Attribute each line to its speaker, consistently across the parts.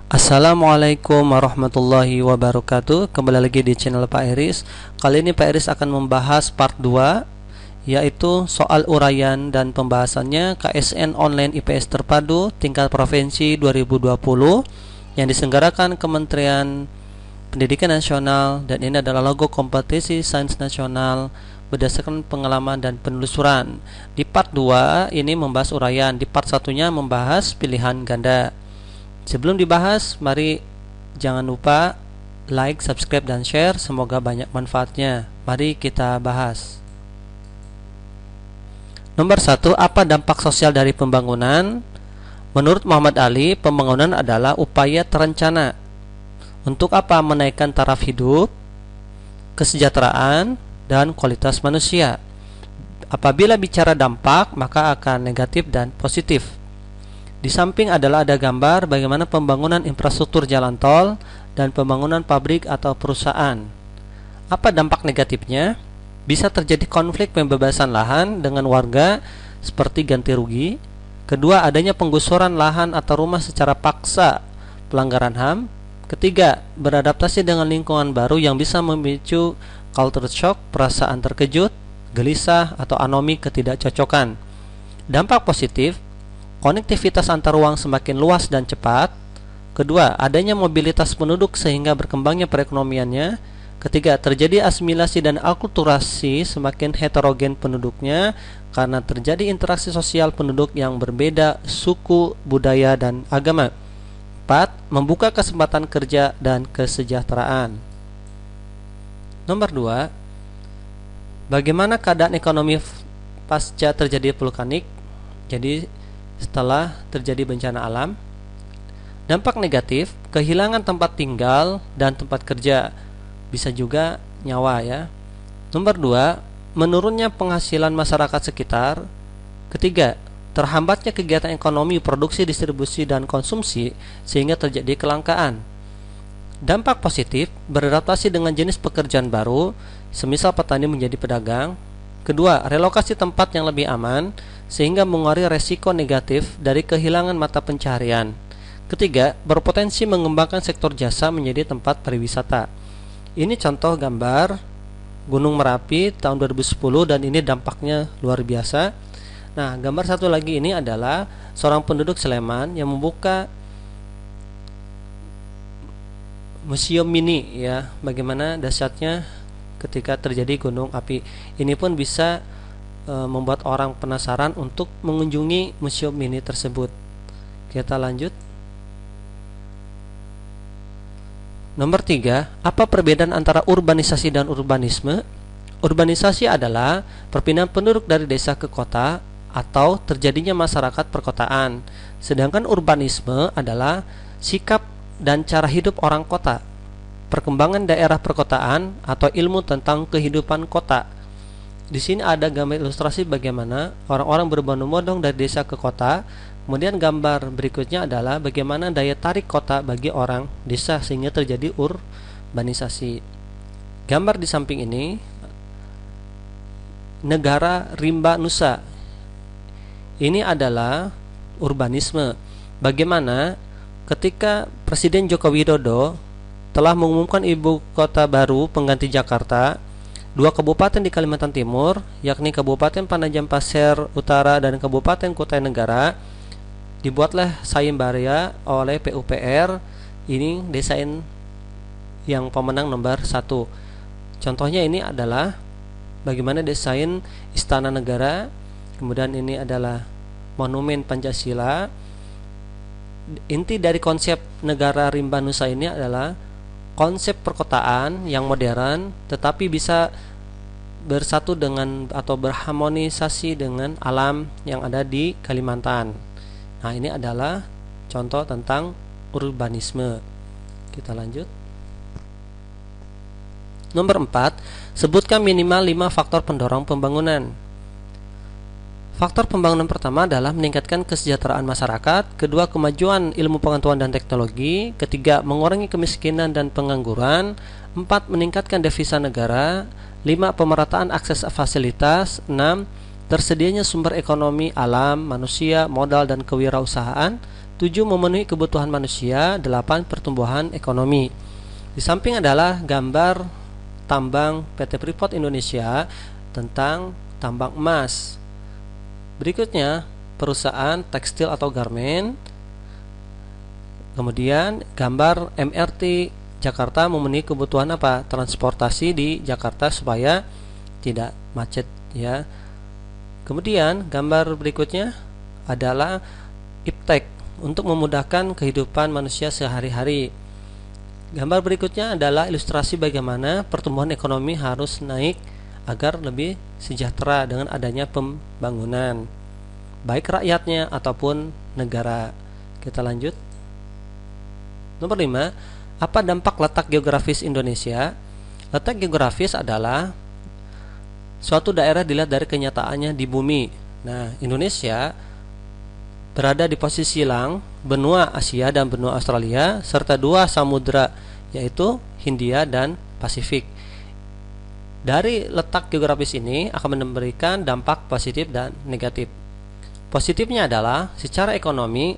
Speaker 1: Assalamualaikum warahmatullahi wabarakatuh. Kembali lagi di channel Pak Iris. Kali ini Pak Iris akan membahas part 2, yaitu soal uraian dan pembahasannya KSN Online IPS Terpadu tingkat provinsi 2020 yang diselenggarakan Kementerian Pendidikan Nasional, dan ini adalah logo kompetisi sains nasional berdasarkan pengalaman dan penelusuran. Di part 2 ini membahas uraian, di part 1-nya membahas pilihan ganda. Sebelum dibahas, mari jangan lupa like, subscribe, dan share. Semoga banyak manfaatnya. Mari kita bahas. Nomor 1, apa dampak sosial dari pembangunan? Menurut Muhammad Ali, pembangunan adalah upaya terencana. Untuk apa? Menaikkan taraf hidup, kesejahteraan, dan kualitas manusia. Apabila bicara dampak, maka akan negatif dan positif. Di samping adalah ada gambar bagaimana pembangunan infrastruktur jalan tol dan pembangunan pabrik atau perusahaan. Apa dampak negatifnya? Bisa terjadi konflik pembebasan lahan dengan warga seperti ganti rugi. Kedua, adanya penggusuran lahan atau rumah secara paksa, pelanggaran HAM. Ketiga, beradaptasi dengan lingkungan baru yang bisa memicu culture shock, perasaan terkejut, gelisah, atau anomi ketidakcocokan. Dampak positif, konektivitas antar ruang semakin luas dan cepat. Kedua, adanya mobilitas penduduk sehingga berkembangnya perekonomiannya. Ketiga, terjadi asimilasi dan akulturasi semakin heterogen penduduknya karena terjadi interaksi sosial penduduk yang berbeda suku, budaya, dan agama. 4. Membuka kesempatan kerja dan kesejahteraan. Nomor 2, bagaimana keadaan ekonomi pasca terjadi vulkanik? Jadi setelah terjadi bencana alam. Dampak negatif, kehilangan tempat tinggal dan tempat kerja, bisa juga nyawa ya. Nomor 2, menurunnya penghasilan masyarakat sekitar. Ketiga, terhambatnya kegiatan ekonomi, produksi, distribusi, dan konsumsi sehingga terjadi kelangkaan. Dampak positif, beradaptasi dengan jenis pekerjaan baru, semisal petani menjadi pedagang. Kedua, relokasi tempat yang lebih aman sehingga mengurangi resiko negatif dari kehilangan mata pencaharian. Ketiga, berpotensi mengembangkan sektor jasa menjadi tempat pariwisata. Ini contoh gambar Gunung Merapi tahun 2010 dan ini dampaknya luar biasa. Nah, gambar satu lagi ini adalah seorang penduduk Sleman yang membuka museum mini ya, bagaimana dahsyatnya ketika terjadi gunung api. Ini pun bisa membuat orang penasaran untuk mengunjungi museum mini tersebut. Kita lanjut. Nomor 3, apa perbedaan antara urbanisasi dan urbanisme? Urbanisasi adalah perpindahan penduduk dari desa ke kota atau terjadinya masyarakat perkotaan. Sedangkan urbanisme adalah sikap dan cara hidup orang kota, perkembangan daerah perkotaan atau ilmu tentang kehidupan kota. Di sini ada gambar ilustrasi bagaimana orang-orang berbondong-bondong dari desa ke kota. Kemudian gambar berikutnya adalah bagaimana daya tarik kota bagi orang desa sehingga terjadi urbanisasi. Gambar di samping ini negara rimba Nusa. Ini adalah urbanisme. Bagaimana ketika Presiden Joko Widodo telah mengumumkan ibu kota baru pengganti Jakarta, 2 kabupaten di Kalimantan Timur, yakni Kabupaten Penajam Pasir Utara dan Kabupaten Kutai Negara, dibuatlah sayembara oleh PUPR. Ini desain yang pemenang nomor 1. Contohnya ini adalah bagaimana desain Istana Negara. Kemudian ini adalah Monumen Pancasila. Inti dari konsep negara rimba Nusa ini adalah konsep perkotaan yang modern tetapi bisa bersatu dengan atau berharmonisasi dengan alam yang ada di Kalimantan. Nah, ini adalah contoh tentang urbanisme. Kita lanjut. Nomor 4, sebutkan minimal 5 faktor pendorong pembangunan. Faktor pembangunan pertama adalah meningkatkan kesejahteraan masyarakat. Kedua, kemajuan ilmu pengetahuan dan teknologi. Ketiga, mengurangi kemiskinan dan pengangguran. 4, meningkatkan devisa negara. 5, pemerataan akses fasilitas. 6, tersedianya sumber ekonomi alam, manusia, modal, dan kewirausahaan. 7. Memenuhi kebutuhan manusia. 8. Pertumbuhan ekonomi. Di samping adalah gambar tambang PT Freeport Indonesia tentang tambang emas. Berikutnya perusahaan tekstil atau garmen. Kemudian gambar MRT Jakarta memenuhi kebutuhan apa? Transportasi di Jakarta supaya tidak macet ya. Kemudian gambar berikutnya adalah iptek untuk memudahkan kehidupan manusia sehari-hari. Gambar berikutnya adalah ilustrasi bagaimana pertumbuhan ekonomi harus naik agar lebih sejahtera dengan adanya pembangunan baik rakyatnya ataupun negara. Kita lanjut. Nomor 5, apa dampak letak geografis Indonesia? Letak geografis adalah suatu daerah dilihat dari kenyataannya di bumi. Nah, Indonesia berada di posisi silang benua Asia dan benua Australia serta 2 samudra yaitu Hindia dan Pasifik. Dari letak geografis ini akan memberikan dampak positif dan negatif. Positifnya adalah secara ekonomi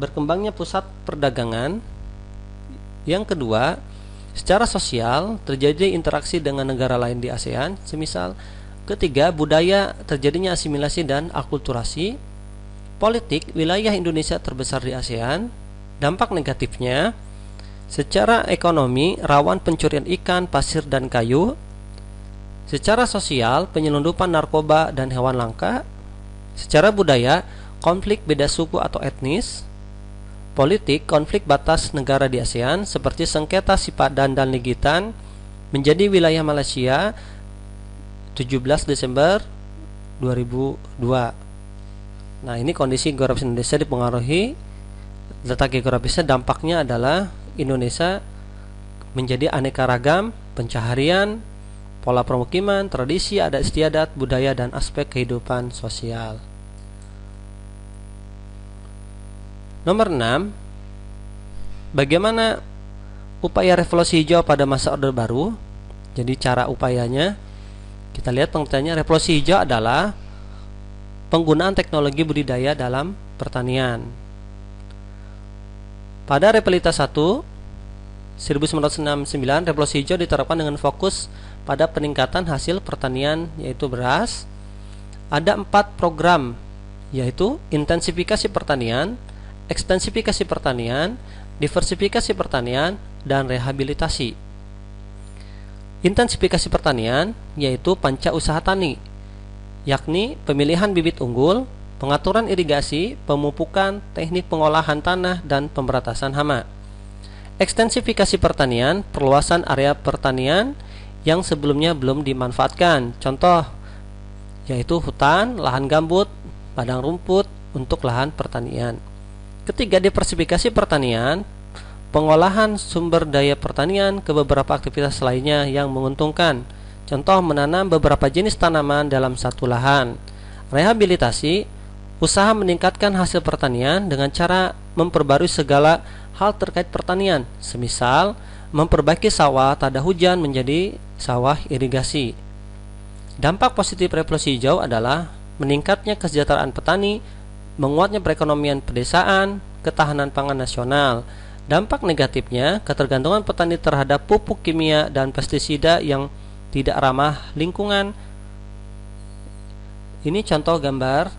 Speaker 1: berkembangnya pusat perdagangan. Yang kedua, secara sosial terjadi interaksi dengan negara lain di ASEAN, semisal. Ketiga, budaya terjadinya asimilasi dan akulturasi. Politik, wilayah Indonesia terbesar di ASEAN. Dampak negatifnya, secara ekonomi rawan pencurian ikan, pasir dan kayu. Secara sosial, penyelundupan narkoba dan hewan langka. Secara budaya, konflik beda suku atau etnis. Politik, konflik batas negara di ASEAN seperti sengketa Sipadan dan Ligitan menjadi wilayah Malaysia 17 Desember 2002. Nah, ini kondisi geografis Indonesia dipengaruhi letak geografisnya. Dampaknya adalah Indonesia menjadi aneka ragam, pencaharian, pola permukiman, tradisi, adat istiadat, budaya dan aspek kehidupan sosial. Nomor 6, bagaimana upaya revolusi hijau pada masa Orde Baru? Jadi cara upayanya, kita lihat pengertiannya. Revolusi hijau adalah penggunaan teknologi budidaya dalam pertanian. Pada Repelita 1 1969, revolusi hijau diterapkan dengan fokus pada peningkatan hasil pertanian yaitu beras. Ada 4 program yaitu intensifikasi pertanian, ekstensifikasi pertanian, diversifikasi pertanian, dan rehabilitasi. Intensifikasi pertanian yaitu panca usaha tani, yakni pemilihan bibit unggul, pengaturan irigasi, pemupukan, teknik pengolahan tanah, dan pemberantasan hama. Ekstensifikasi pertanian, perluasan area pertanian yang sebelumnya belum dimanfaatkan. Contoh yaitu hutan, lahan gambut, padang rumput untuk lahan pertanian. Ketiga, diversifikasi pertanian, pengolahan sumber daya pertanian ke beberapa aktivitas lainnya yang menguntungkan. Contoh, menanam beberapa jenis tanaman dalam satu lahan. Rehabilitasi, usaha meningkatkan hasil pertanian dengan cara memperbarui segala hal terkait pertanian, semisal memperbaiki sawah tada hujan menjadi sawah irigasi. Dampak positif revolusi hijau adalah meningkatnya kesejahteraan petani, menguatnya perekonomian pedesaan, ketahanan pangan nasional. Dampak negatifnya, ketergantungan petani terhadap pupuk kimia dan pestisida yang tidak ramah lingkungan. Ini contoh gambar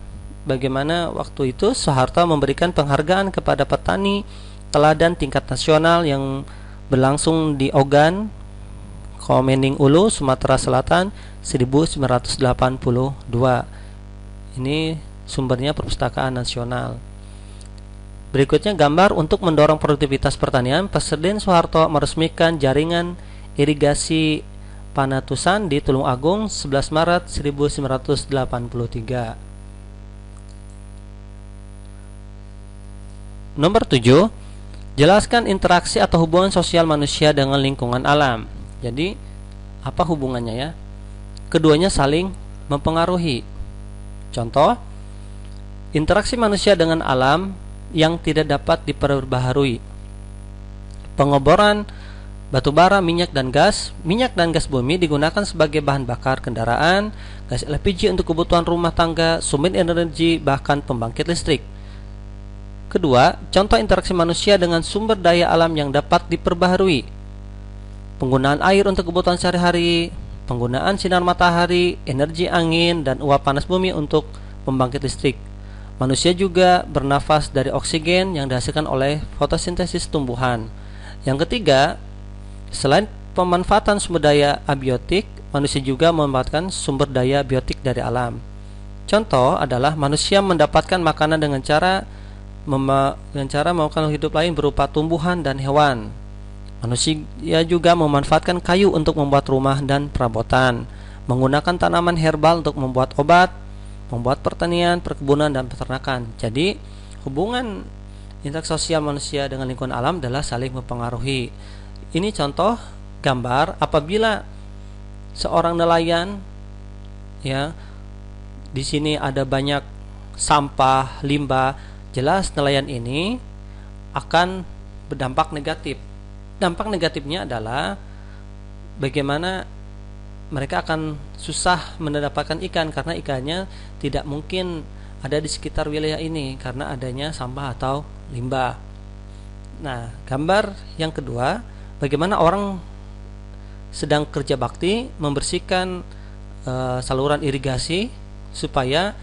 Speaker 1: bagaimana waktu itu Soeharto memberikan penghargaan kepada petani teladan tingkat nasional yang berlangsung di Ogan, Komening Ulu, Sumatera Selatan 1982. Ini sumbernya Perpustakaan Nasional. Berikutnya gambar untuk mendorong produktivitas pertanian. Presiden Soeharto meresmikan jaringan irigasi Panatusan di Tulung Agung 11 Maret 1983. Nomor 7, jelaskan interaksi atau hubungan sosial manusia dengan lingkungan alam. Jadi apa hubungannya ya? Keduanya saling mempengaruhi. Contoh, interaksi manusia dengan alam yang tidak dapat diperbaharui. Pengeboran batu bara, minyak dan gas bumi digunakan sebagai bahan bakar kendaraan, gas LPG untuk kebutuhan rumah tangga, sumber energi, bahkan pembangkit listrik. Kedua, contoh interaksi manusia dengan sumber daya alam yang dapat diperbaharui. Penggunaan air untuk kebutuhan sehari-hari, penggunaan sinar matahari, energi angin, dan uap panas bumi untuk pembangkit listrik. Manusia juga bernafas dari oksigen yang dihasilkan oleh fotosintesis tumbuhan. Yang ketiga, selain pemanfaatan sumber daya abiotik, manusia juga memanfaatkan sumber daya biotik dari alam. Contoh adalah manusia mendapatkan makanan dengan cara memakan hidup lain berupa tumbuhan dan hewan. Manusia juga memanfaatkan kayu untuk membuat rumah dan perabotan, menggunakan tanaman herbal untuk membuat obat, membuat pertanian, perkebunan, dan peternakan. Jadi, hubungan interaksi sosial manusia dengan lingkungan alam adalah saling mempengaruhi. Ini contoh gambar apabila seorang nelayan, ya, di sini ada banyak sampah, limbah. Jelas nelayan ini akan berdampak negatif. Dampak negatifnya adalah bagaimana mereka akan susah mendapatkan ikan karena ikannya tidak mungkin ada di sekitar wilayah ini karena adanya sampah atau limbah. Nah, gambar yang kedua, bagaimana orang sedang kerja bakti membersihkan saluran irigasi supaya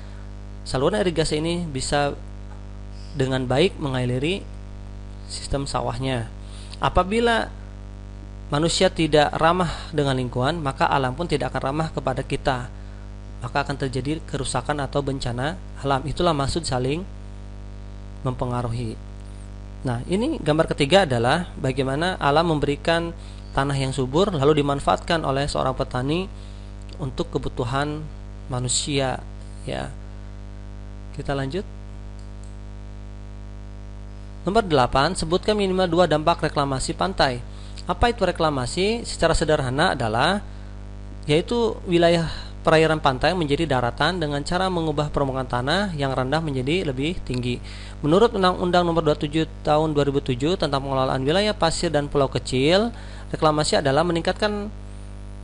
Speaker 1: saluran irigasi ini bisa dengan baik mengaliri sistem sawahnya. Apabila manusia tidak ramah dengan lingkungan, maka alam pun tidak akan ramah kepada kita. Maka akan terjadi kerusakan atau bencana alam. Itulah maksud saling mempengaruhi. Nah, ini gambar ketiga adalah bagaimana alam memberikan tanah yang subur lalu dimanfaatkan oleh seorang petani untuk kebutuhan manusia, ya. Kita lanjut. Nomor 8, sebutkan minimal 2 dampak reklamasi pantai. Apa itu reklamasi? Secara sederhana adalah yaitu wilayah perairan pantai menjadi daratan dengan cara mengubah permukaan tanah yang rendah menjadi lebih tinggi. Menurut Undang-Undang Nomor 27 Tahun 2007 tentang pengelolaan wilayah pasir dan pulau kecil, reklamasi adalah meningkatkan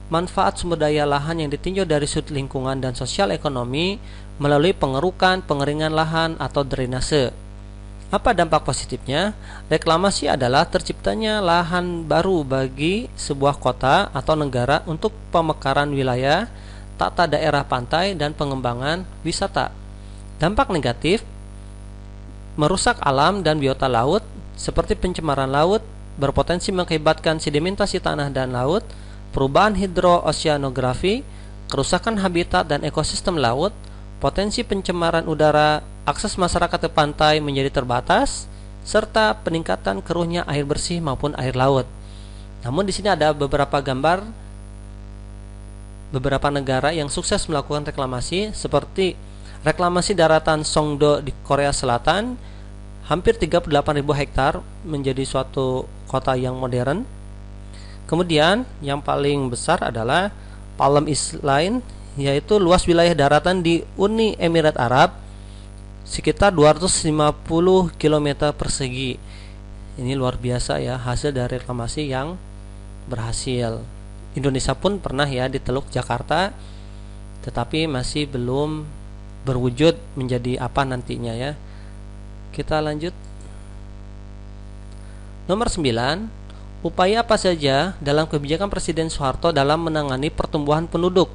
Speaker 1: manfaat sumber daya lahan yang ditinjau dari sudut lingkungan dan sosial ekonomi melalui pengerukan, pengeringan lahan atau drainase. Apa dampak positifnya? Reklamasi adalah terciptanya lahan baru bagi sebuah kota atau negara untuk pemekaran wilayah, tata daerah pantai, dan pengembangan wisata. Dampak negatif, merusak alam dan biota laut, seperti pencemaran laut, berpotensi mengakibatkan sedimentasi tanah dan laut, perubahan hidrooceanografi, kerusakan habitat dan ekosistem laut, potensi pencemaran udara, akses masyarakat ke pantai menjadi terbatas, serta peningkatan keruhnya air bersih maupun air laut. Namun di sini ada beberapa gambar beberapa negara yang sukses melakukan reklamasi, seperti reklamasi daratan Songdo di Korea Selatan, hampir 38.000 hektar menjadi suatu kota yang modern. Kemudian yang paling besar adalah Palm Island, yaitu luas wilayah daratan di Uni Emirat Arab sekitar 250 km persegi. Ini luar biasa ya, hasil dari reklamasi yang berhasil. Indonesia pun pernah ya di Teluk Jakarta, tetapi masih belum berwujud menjadi apa nantinya ya. Kita lanjut. Nomor 9, upaya apa saja dalam kebijakan Presiden Soeharto dalam menangani pertumbuhan penduduk?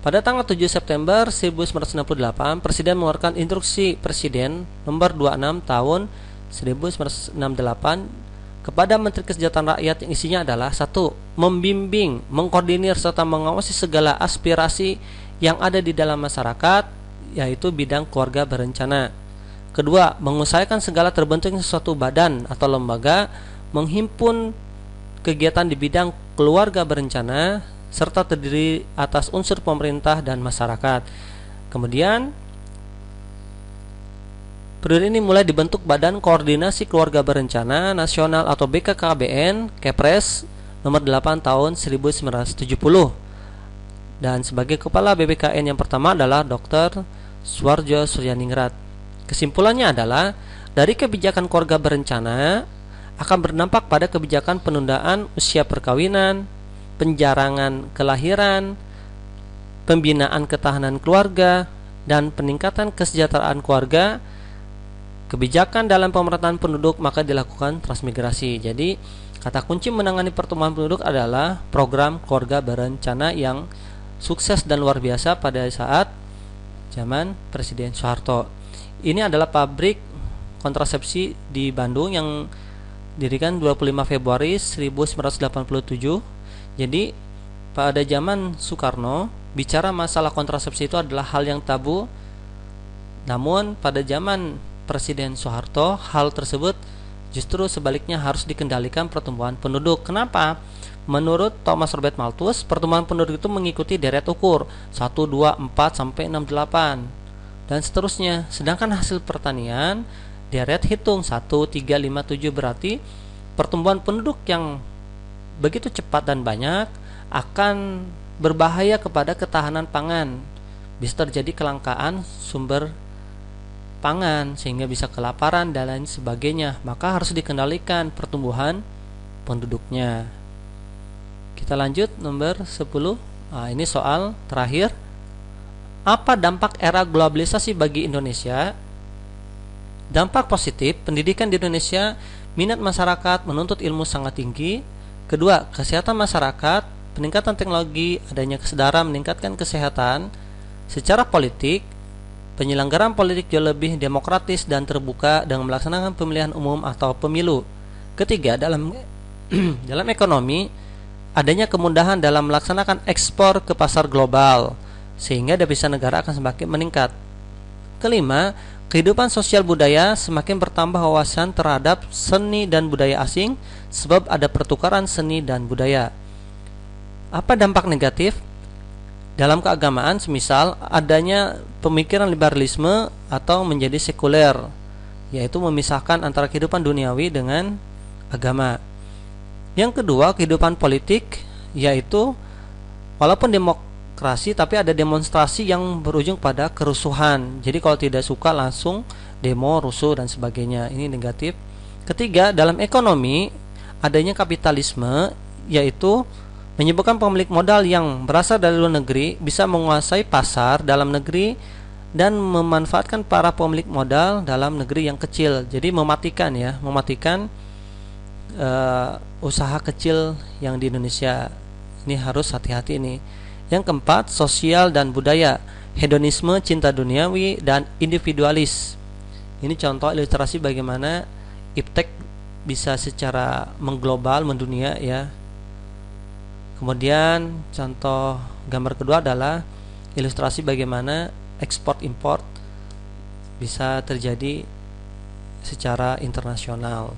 Speaker 1: Pada tanggal 7 September 1968, Presiden mengeluarkan Instruksi Presiden nomor 26 tahun 1968 kepada Menteri Kesejahteraan Rakyat yang isinya adalah 1. Membimbing, mengkoordinir serta mengawasi segala aspirasi yang ada di dalam masyarakat, yaitu bidang keluarga berencana. 2. Mengusahakan segala terbentuknya suatu badan atau lembaga menghimpun kegiatan di bidang keluarga berencana serta terdiri atas unsur pemerintah dan masyarakat. Kemudian periode ini mulai dibentuk Badan Koordinasi Keluarga Berencana Nasional atau BKKBN, Kepres nomor 8 tahun 1970. Dan sebagai kepala BBKN yang pertama adalah Dr. Suardjo Suryaningrat. Kesimpulannya adalah dari kebijakan keluarga berencana akan berdampak pada kebijakan penundaan usia perkawinan, penjarangan kelahiran, pembinaan ketahanan keluarga, dan peningkatan kesejahteraan keluarga kebijakan dalam pemerataan penduduk, maka dilakukan transmigrasi. Jadi kata kunci menangani pertumbuhan penduduk adalah program keluarga berencana yang sukses dan luar biasa pada saat zaman Presiden Soeharto. Ini adalah pabrik kontrasepsi di Bandung yang didirikan 25 Februari 1987. Jadi pada zaman Soekarno, bicara masalah kontrasepsi itu adalah hal yang tabu. Namun pada zaman Presiden Soeharto, hal tersebut justru sebaliknya harus dikendalikan pertumbuhan penduduk. Kenapa? Menurut Thomas Robert Malthus, pertumbuhan penduduk itu mengikuti deret ukur 1, 2, 4 sampai 6, 8 dan seterusnya. Sedangkan hasil pertanian deret hitung 1, 3, 5, 7, berarti pertumbuhan penduduk yang begitu cepat dan banyak akan berbahaya kepada ketahanan pangan. Bisa terjadi kelangkaan sumber pangan sehingga bisa kelaparan dan lain sebagainya. Maka harus dikendalikan pertumbuhan penduduknya. Kita lanjut nomor 10. Ini soal terakhir. Apa dampak era globalisasi bagi Indonesia? Dampak positif, pendidikan di Indonesia, minat masyarakat menuntut ilmu sangat tinggi. Kedua, kesehatan masyarakat, peningkatan teknologi, adanya kesadaran meningkatkan kesehatan. Secara politik, penyelenggaraan politik jauh lebih demokratis dan terbuka dengan melaksanakan pemilihan umum atau pemilu. Ketiga, dalam ekonomi, adanya kemudahan dalam melaksanakan ekspor ke pasar global sehingga devisa negara akan semakin meningkat. Kelima, kehidupan sosial budaya semakin bertambah wawasan terhadap seni dan budaya asing sebab ada pertukaran seni dan budaya. Apa dampak negatif? Dalam keagamaan, semisal adanya pemikiran liberalisme atau menjadi sekuler, yaitu memisahkan antara kehidupan duniawi dengan agama. Yang kedua, kehidupan politik, yaitu walaupun demokrasi tapi ada demonstrasi yang berujung pada kerusuhan. Jadi kalau tidak suka langsung demo, rusuh dan sebagainya. Ini negatif. Ketiga, dalam ekonomi adanya kapitalisme, yaitu menyebabkan pemilik modal yang berasal dari luar negeri bisa menguasai pasar dalam negeri dan memanfaatkan para pemilik modal dalam negeri yang kecil. Jadi mematikan usaha kecil yang di Indonesia. Ini harus hati-hati ini. Yang keempat, sosial dan budaya, hedonisme, cinta duniawi dan individualis. Ini contoh ilustrasi bagaimana iptek bisa secara mengglobal, mendunia ya. Kemudian contoh gambar kedua adalah ilustrasi bagaimana ekspor import bisa terjadi secara internasional.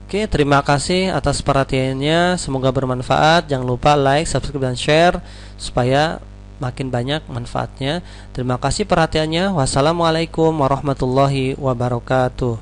Speaker 1: Oke, terima kasih atas perhatiannya. Semoga bermanfaat. Jangan lupa like, subscribe dan share supaya makin banyak manfaatnya. Terima kasih perhatiannya. Wassalamualaikum warahmatullahi wabarakatuh.